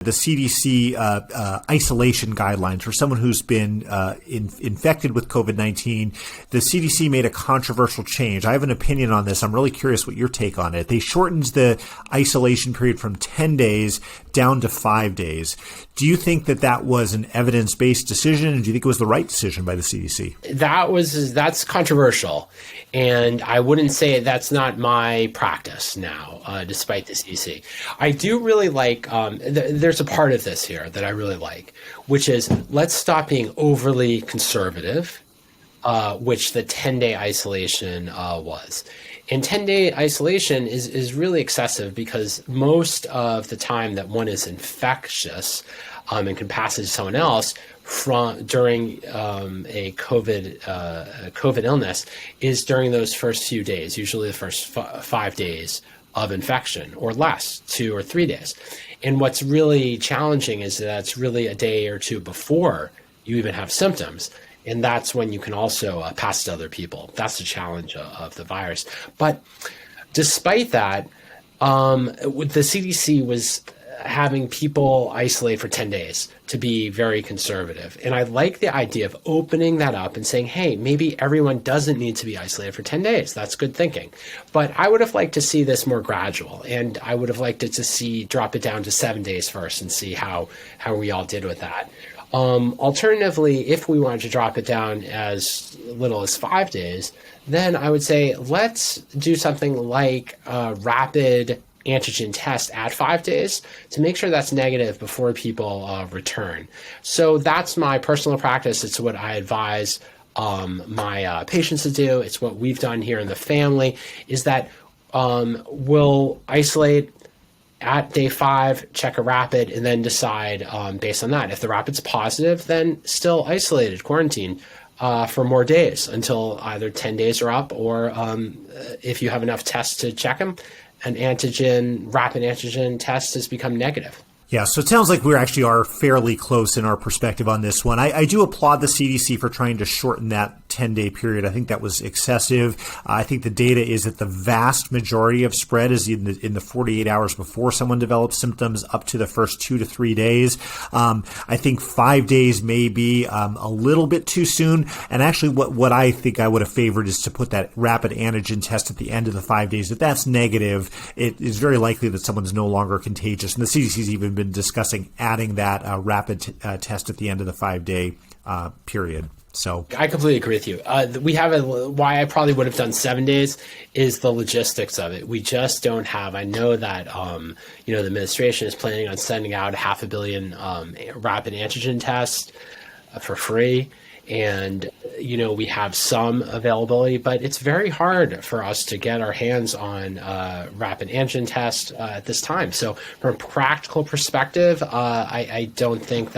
the CDC isolation guidelines for someone who's been infected with COVID-19. The CDC made a controversial change. I have an opinion on this. I'm really curious what your take on it. They shortened the isolation period from 10 days down to 5 days. Do you think that that was an evidence-based decision, and do you think it was the right decision by the CDC? That's controversial, and I wouldn't say that's not my practice now, despite the CDC. I do really like, there's a part of this here that I really like, which is let's stop being overly conservative, which the 10-day isolation was. And 10-day isolation is really excessive because most of the time that one is infectious and can pass it to someone else during a COVID illness is during those first few days, usually the first 5 days of infection or less, 2 or 3 days. And what's really challenging is that it's really a day or two before you even have symptoms. And that's when you can also pass to other people. That's the challenge of the virus. But despite that, the CDC was having people isolate for 10 days to be very conservative. And I like the idea of opening that up and saying, hey, maybe everyone doesn't need to be isolated for 10 days. That's good thinking. But I would have liked to see this more gradual. And I would have liked it to drop it down to 7 days first and see how we all did with that. Alternatively, if we wanted to drop it down as little as 5 days, then I would say let's do something like a rapid antigen test at 5 days to make sure that's negative before people return. So that's my personal practice. It's what I advise my patients to do. It's what we've done here in the family, is that we'll isolate at day 5, check a rapid, and then decide based on that. If the rapid's positive, then still isolated, quarantined for more days until either 10 days are up, or if you have enough tests to check them, an rapid antigen test has become negative. Yeah, so it sounds like we actually are fairly close in our perspective on this one. I do applaud the CDC for trying to shorten that 10-day period. I think that was excessive. I think the data is that the vast majority of spread is in the 48 hours before someone develops symptoms up to the first 2 to 3 days. I think 5 days may be a little bit too soon. And actually what I think I would have favored is to put that rapid antigen test at the end of the 5 days. If that's negative, it is very likely that someone's no longer contagious. And the CDC's even been discussing adding that rapid test at the end of the 5-day period. So I completely agree with you. Why I probably would have done 7 days is the logistics of it. We just don't have. I know that the administration is planning on sending out 500 million rapid antigen tests for free. And, we have some availability, but it's very hard for us to get our hands on rapid antigen tests at this time. So from a practical perspective, I don't think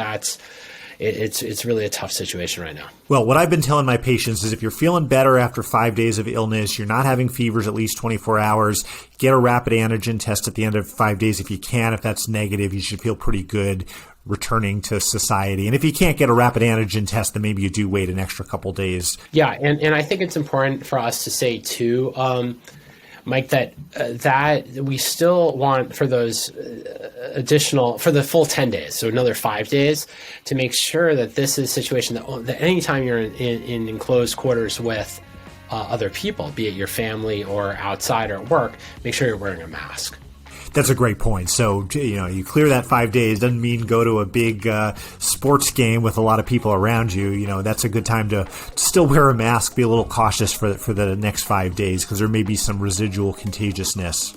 it's really a tough situation right now. Well, what I've been telling my patients is if you're feeling better after 5 days of illness, you're not having fevers at least 24 hours, get a rapid antigen test at the end of 5 days if you can. If that's negative, you should feel pretty good returning to society. And if you can't get a rapid antigen test, then maybe you do wait an extra couple days. Yeah, and I think it's important for us to say too, Mike, that we still want for those for the full 10 days, so another 5 days, to make sure that this is a situation that anytime you're in enclosed quarters with other people, be it your family or outside or at work, make sure you're wearing a mask. That's a great point. So, you clear that 5 days doesn't mean go to a big sports game with a lot of people around you. That's a good time to still wear a mask, be a little cautious for the next 5 days because there may be some residual contagiousness.